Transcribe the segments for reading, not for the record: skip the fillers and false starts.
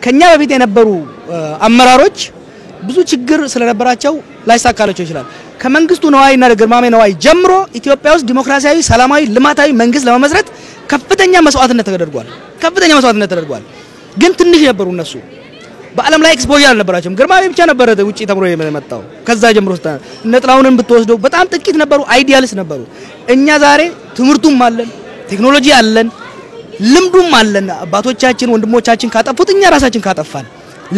ከኛ በፊት የነበሩ አመራሮች ብዙ ችግር ስለነበራቸው ላይሳካላቸው ይችላል ከመንግስቱ ነዋይና ግርማሜ ነዋይ ጀምሮ ኢትዮጵያ ውስጥ ዲሞክራሲያዊ ሰላማዊ ልማታዊ መንግስት ለመመስረት ከፍተኛ መስዋዕትነት ተደርጓል ግን ትንሽ ነበሩ እነሱ በአለም ላይ ኤክስፖዠር አልነበራቸውም ግርማሜ ብቻ ነበር ውጪ ተምሮ የመጣው ከዛ ጀምሮ ነጥላውንን ብትወስደው በጣም ጥቂት ነበሩ አይዲያልስ ነበሩ እኛ ዛሬ ትምርቱም አለን ቴክኖሎጂ አለን ልምዱም አለን አባቶቻችን ወንድሞቻችን ካጠፉት እኛ ራሳችን ካጠፋን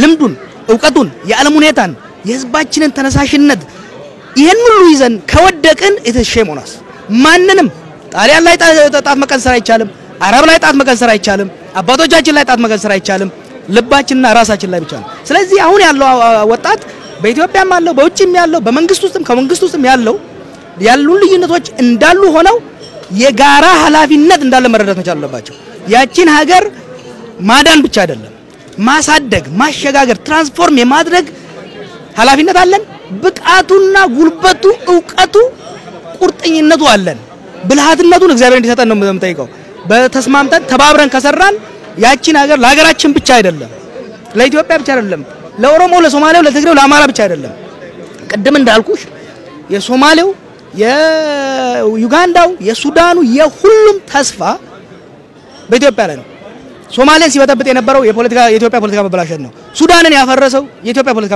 ልምዱን ዕውቀቱን የዓለም ሁኔታን የህዝባችንን ተነሳሽነት ይሄን ሁሉ ይዘን ከወደቅን እተሸሞናስ ማንንም ጣሊያን ላይ ጣት መቀንሰር አይቻልም አረብ ላይ ጣት መቀንሰር አይቻልም አባቶቻችን ላይ ጣት መቀንሰር አይቻልም ልባችንና ራሳችን ላይ ብቻ ነው ስለዚህ አሁን ያለው ወጣት በኢትዮጵያም ያለው በውጭም ያለው በመንግስት ውስጥም ከመንግስት ውስጥም ያሉ ልዩነቶች እንዳሉ ሆነው የጋራ ኃላፊነት እንዳለ መረዳት መቻል አለባቸው ያቺን ሀገር ማዳን ብቻ አይደለም ማሳደግ ማሸጋገር ትራንስፎርም የማድረግ ኃላፊነት አለን ብቃቱና ጉልበቱ ዕውቀቱ ቁርጠኝነቱ አለን ብልሃትነቱን እግዚአብሔር እንዲሰጠን ነው የምጠይቀው በተስማምተን ተባብረን ከሰራን ያቺን ሀገር ለሀገራችን ብቻ አይደለም ለኢትዮጵያ ብቻ አይደለም ለኦሮሞ ለሶማሌው ለትግሬው ለአማራ ብቻ አይደለም ቀደም እንዳልኩሽ የሶማሌው የዩጋንዳው የሱዳኑ የሁሉም ተስፋ በኢትዮጵያ ላይ ነው ሶማሌን ሲበጠብጥ የነበረው የኢትዮጵያ ፖለቲካ መበላሸት ነው ሱዳንን ያፈረሰው የኢትዮጵያ ፖለቲካ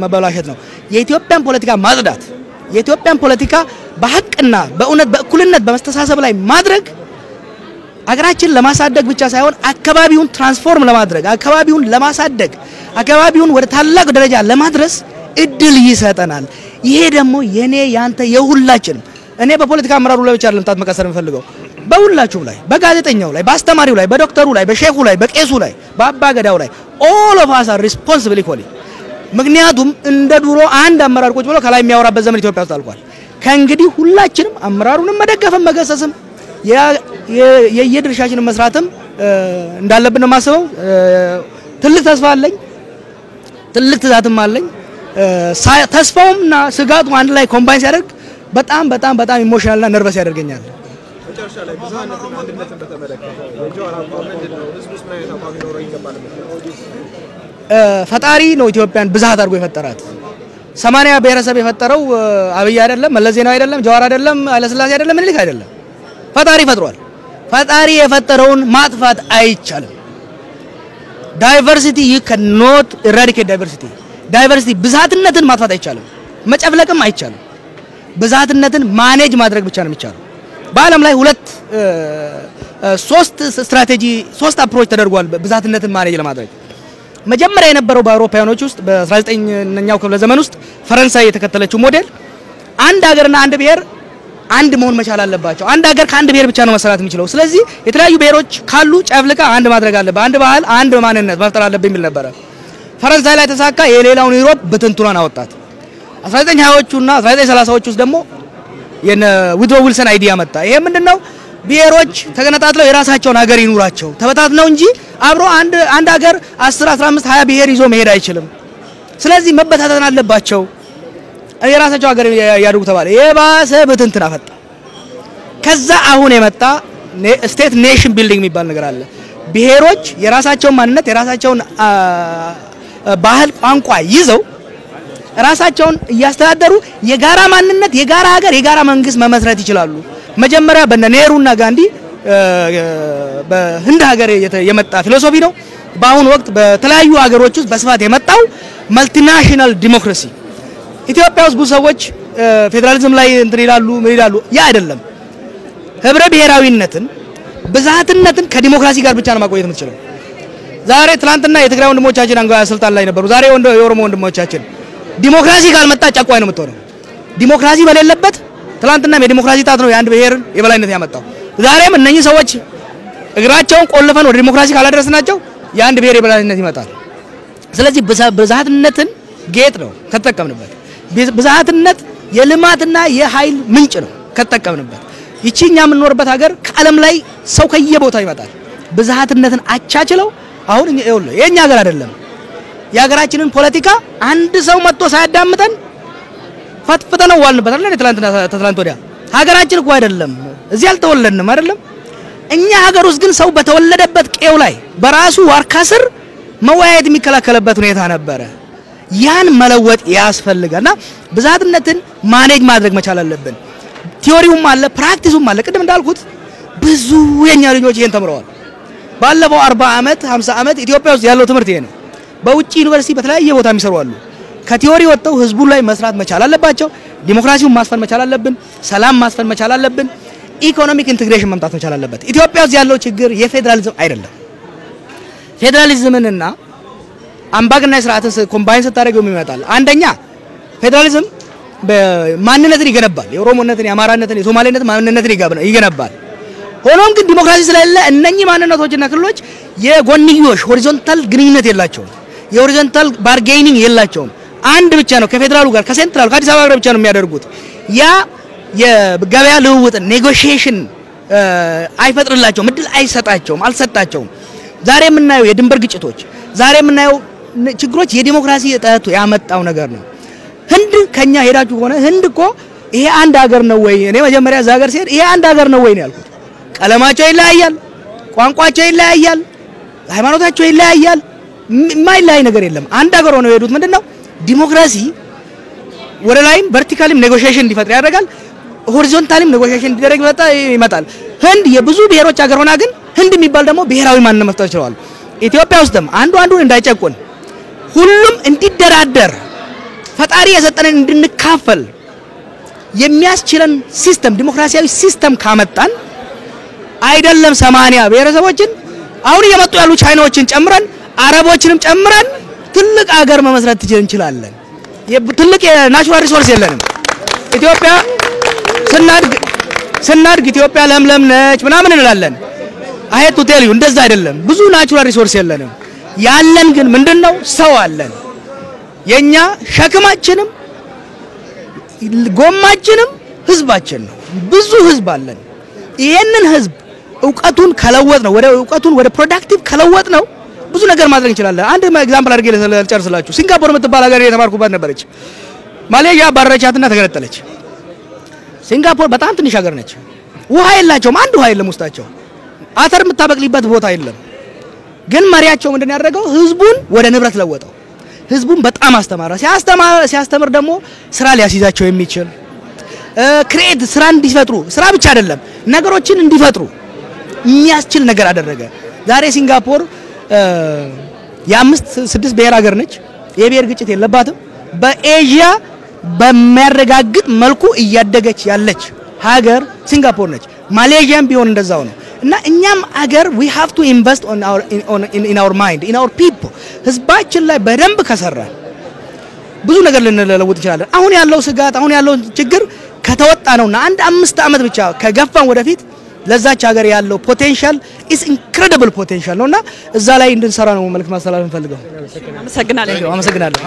መበላሸት ነው የኢትዮጵያን ፖለቲካ ማጽዳት የኢትዮጵያን ፖለቲካ በሐቅና በእውነት በእኩልነት በመስተሳሰብ ላይ ማድረግ አገራችን ለማሳደግ ብቻ ሳይሆን አካባቢውን ትራንስፎርም ለማድረግ አካባቢውን ለማሳደግ አካባቢውን ወደ ታላቅ ደረጃ ለማድረስ እድል ይሰጠናል ይሄ ደግሞ የኔ ያንተ የሁላችንም እኔ በፖለቲካ አመራሩ ላይ ብቻ አይደለም ጣት መቀሰር የምፈልገው በሁላችሁም ላይ በጋዜጠኛው ላይ በአስተማሪው ላይ በዶክተሩ ላይ በሼኹ ላይ በቄሱ ላይ በአባገዳው ላይ all of us are responsible equally ምክንያቱም እንደ ድሮ አንድ አመራር ቁጭ ብሎ ከላይ የሚያወራበት ዘመን ኢትዮጵያ ውስጥ አልቋል ከእንግዲህ ሁላችንም አመራሩንም መደገፍም መገሰስም የየድርሻችንን መስራትም እንዳለብን ነው ማስበው ትልቅ ተስፋ አለኝ ትልቅ ትዛትም አለኝ ተስፋውምና ስጋቱ አንድ ላይ ኮምባይን ሲያደርግ በጣም ኢሞሽናልና ነርቨስ ያደርገኛል መጨረሻ ላይ ብዙሃነትና አንድነትን በተመለከተ የጆዋር አቋም ምንድነው ህዝቡስ ምን አይነት አቋም ይኖረው ይገባል ፈጣሪ ነው ኢትዮጵያን ብዛት አድርጎ የፈጠራት 80 ብሔረሰብ የፈጠረው አብይ አይደለም መለስ ዜናዊ አይደለም ጀዋር አይደለም ኃይለሥላሴ አይደለም ምኒልክ አይደለም ፈጣሪ ፈጥሯል ፈጣሪ የፈጠረውን ማጥፋት አይቻልም ዳይቨርሲቲ you cannot eradicate diversity ብዛትነትን ማጥፋት አይቻልም መጨፍለቅም አይቻልም ብዛትነትን ማኔጅ ማድረግ ብቻ ነው የሚቻለው በአለም ላይ ሶስት አፕሮች ተደርጓል ብዛትነትን ማኔጅ ለማድረግ መጀመሪያ የነበረው በአውሮፓውያኖች ውስጥ በ19ኛው ክፍለ ዘመን ውስጥ ፈረንሳይ የተከተለችው ሞዴል አንድ ሀገርና አንድ ብሔር አንድ መሆን መቻል አለባቸው አንድ ሀገር ከአንድ ብሔር ብቻ ነው መሰራት የሚችለው ስለዚህ የተለያዩ ብሔሮች ካሉ ጨፍልቃ አንድ ማድረግ አለበት አንድ ባህል አንድ ማንነት መፍጠር አለበት የሚል ነበር ፈረንሳይ ላይ ተሳካ የሌላውን ዩሮፕ በትንቱራን አወጣት 1920ዎቹና 1930ዎቹ ውስጥ ደግሞ የነ ዊድሮ ዊልሰን አይዲያ መጣ ይሄ ምንድነው ብሔሮች ተገነጣጥለው የራሳቸውን ሀገር ይኑራቸው ተበታትነው እንጂ አብሮ አንድ ሀገር 10 15 20 ብሔር ይዞ መሄድ አይችልም ስለዚህ መበታተን አለባቸው የራሳቸው ሀገር ያድርጉ ተባለ የባሰ በትንትና ፈጣ ከዛ አሁን የመጣ ስቴት ኔሽን ቢልዲንግ የሚባል ነገር አለ ብሔሮች የራሳቸውን ማንነት የራሳቸውን ባህል ቋንቋ ይዘው ራሳቸውን ያስተዳደሩ የጋራ ማንነት የጋራ ሀገር የጋራ መንግስት መመስረት ይችላሉ መጀመሪያ በነኔሩና ጋንዲ በህንድ ሀገር የመጣ ፊሎሶፊ ነው በአሁን ወቅት በተለያዩ ሀገሮች ውስጥ በስፋት የመጣው መልቲናሽናል ዲሞክራሲ ኢትዮጵያ ውስጥ ብዙ ሰዎች ፌደራሊዝም ላይ እንትን ይላሉ ያ አይደለም ህብረ ብሔራዊነትን ብዛትነትን ከዲሞክራሲ ጋር ብቻ ነው ማቆየት የምትችለው ዛሬ ትላንትና የትግራይ ወንድሞቻችን አንጋያ ስልጣን ላይ ነበሩ ዛሬ የኦሮሞ ወንድሞቻችን ዲሞክራሲ ካልመጣ ጫቋይ ነው የምትሆነው ዲሞክራሲ በሌለበት ትላንትና የዲሞክራሲ ጣት ነው የአንድ ብሔር የበላይነት ያመጣው ዛሬም እነኚህ ሰዎች እግራቸውን ቆልፈን ወደ ዲሞክራሲ ካላደረስናቸው የአንድ ብሔር የበላይነት ይመጣል ስለዚህ ብዛትነትን ጌጥ ነው ከተጠቀምንበት ብዛትነት የልማትና የኃይል ምንጭ ነው ከተጠቀምንበት ይቺኛ የምንኖርበት ሀገር ከዓለም ላይ ሰው ከየቦታው ይመጣል ብዛትነትን አቻችለው አሁን የኛ ሀገር አይደለም የሀገራችንን ፖለቲካ አንድ ሰው መጥቶ ሳያዳምጠን ፈትፈተነው ዋልንበት አይደል ትላንት ወዲያ ሀገራችን እኮ አይደለም እዚህ አልተወለድንም አይደለም እኛ ሀገር ውስጥ ግን ሰው በተወለደበት ቄው ላይ በራሱ ዋርካ ስር መወያየት የሚከላከለበት ሁኔታ ነበረ። ያን መለወጥ ያስፈልጋልና ብዛትነትን ማኔጅ ማድረግ መቻል አለብን። ቲዮሪውም አለ ፕራክቲሱም አለ። ቅድም እንዳልኩት ብዙ የኛ ልጆች ይሄን ተምረዋል። ባለፈው 40 ዓመት 50 ዓመት ኢትዮጵያ ውስጥ ያለው ትምህርት ይሄ ነው። በውጪ ዩኒቨርሲቲ በተለያየ ቦታ የሚሰሩ አሉ። ከቲዮሪ ወጥተው ህዝቡ ላይ መስራት መቻል አለባቸው። ዲሞክራሲውን ማስፈን መቻል አለብን። ሰላም ማስፈን መቻል አለብን። ኢኮኖሚክ ኢንቲግሬሽን መምጣት መቻል አለበት። ኢትዮጵያ ውስጥ ያለው ችግር የፌደራሊዝም አይደለም። ፌደራሊዝምንና አምባገነናዊ ስርዓትን ኮምባይን ስታደርገው ይመጣል። አንደኛ ፌደራሊዝም በማንነትን ይገነባል። የኦሮሞነትን፣ የአማራነትን፣ የሶማሌነትን ማንነትን ይገነባል። ሆኖም ግን ዲሞክራሲ ስለሌለ እነኚህ ማንነቶችና ክልሎች የጎንዮሽ ሆሪዞንታል ግንኙነት የላቸውም። የሆሪዞንታል ባርጌኒንግ የላቸውም። አንድ ብቻ ነው ከፌደራሉ ጋር ከሴንትራሉ ከአዲስ አበባ ጋር ብቻ ነው የሚያደርጉት። ያ የገበያ ልውውጥን ኔጎሺዬሽን አይፈጥርላቸውም፣ እድል አይሰጣቸውም፣ አልሰጣቸውም። ዛሬ የምናየው የድንበር ግጭቶች፣ ዛሬ የምናየው ችግሮች የዲሞክራሲ እጥረት ያመጣው ነገር ነው። ህንድ ከኛ ሄዳችሁ ሆነ ህንድ እኮ ይሄ አንድ ሀገር ነው ወይ? እኔ መጀመሪያ እዛ ሀገር ሲሄድ ይሄ አንድ ሀገር ነው ወይ ነው ያልኩት። ቀለማቸው ይለያያል፣ ቋንቋቸው ይለያያል፣ ሃይማኖታቸው ይለያያል። የማይለያይ ነገር የለም። አንድ ሀገር ሆነው የሄዱት ምንድነው? ዲሞክራሲ ወደ ላይም ቨርቲካሊም ኔጎሺዬሽን እንዲፈጥር ያደርጋል። ሆሪዞንታሊም ኔጎሺዬሽን እንዲደረግ ይመጣል። ህንድ የብዙ ብሔሮች ሀገር ሆና ግን ህንድ የሚባል ደግሞ ብሔራዊ ማንነት መፍጠር ይችላል። ኢትዮጵያ ውስጥም አንዱን እንዳይጨቁን ሁሉም እንዲደራደር ፈጣሪ የሰጠንን እንድንካፈል የሚያስችለን ሲስተም ዲሞክራሲያዊ ሲስተም ካመጣን አይደለም 80 ብሔረሰቦችን አሁን እየመጡ ያሉ ቻይናዎችን ጨምረን አረቦችንም ጨምረን ትልቅ ሀገር መመስረት እንችላለን። ትልቅ የናቹራል ሪሶርስ የለንም። ኢትዮጵያ ስናድግ ኢትዮጵያ ለምለም ነች ምናምን እንላለን። አሄት ሆቴልዩ እንደዛ አይደለም። ብዙ ናቹራል ሪሶርስ የለንም። ያለን ግን ምንድነው? ሰው አለን። የኛ ሸክማችንም ጎማችንም ህዝባችን ነው። ብዙ ህዝብ አለን። ይሄንን ህዝብ ዕውቀቱን ከለወጥ ነው ወደ ፕሮዳክቲቭ ከለወጥ ነው ብዙ ነገር ማድረግ እንችላለን። አንድ ኤግዛምፕል አድርጌ ልጨርስላችሁ። ሲንጋፖር የምትባል ሀገር የተማርኩባት ነበረች። ማሌዥያ ባረቻትና ተገነጠለች። ሲንጋፖር በጣም ትንሽ ሀገር ነች። ውሃ የላቸውም። አንድ ውሃ የለም ውስጣቸው። አተር የምታበቅሊበት ቦታ የለም። ግን መሪያቸው ምንድን ያደረገው? ህዝቡን ወደ ንብረት ለወጠው። ህዝቡን በጣም አስተማረ። ሲያስተምር ደግሞ ስራ ሊያስይዛቸው የሚችል ክሬት ስራ እንዲፈጥሩ ስራ ብቻ አይደለም ነገሮችን እንዲፈጥሩ የሚያስችል ነገር አደረገ። ዛሬ ሲንጋፖር የ5-6 ብሔር ሀገር ነች። የብሔር ግጭት የለባትም። በኤዥያ በሚያረጋግጥ መልኩ እያደገች ያለች ሀገር ሲንጋፖር ነች። ማሌዥያም ቢሆን እንደዛው ነው። እና እኛም ሀገር we have to invest in our mind in our people ህዝባችን ላይ በደንብ ከሰራ ብዙ ነገር ልንለውጥ እንችላለን። አሁን ያለው ስጋት አሁን ያለው ችግር ከተወጣ ነውና አንድ 5 ዓመት ብቻ ከገፋን ወደፊት ለዛች ሀገር ያለው ፖቴንሻል is incredible potential ነውና እዛ ላይ እንድንሰራ ነው መልክ ማስተላለፍ እንፈልገው። አመሰግናለሁ።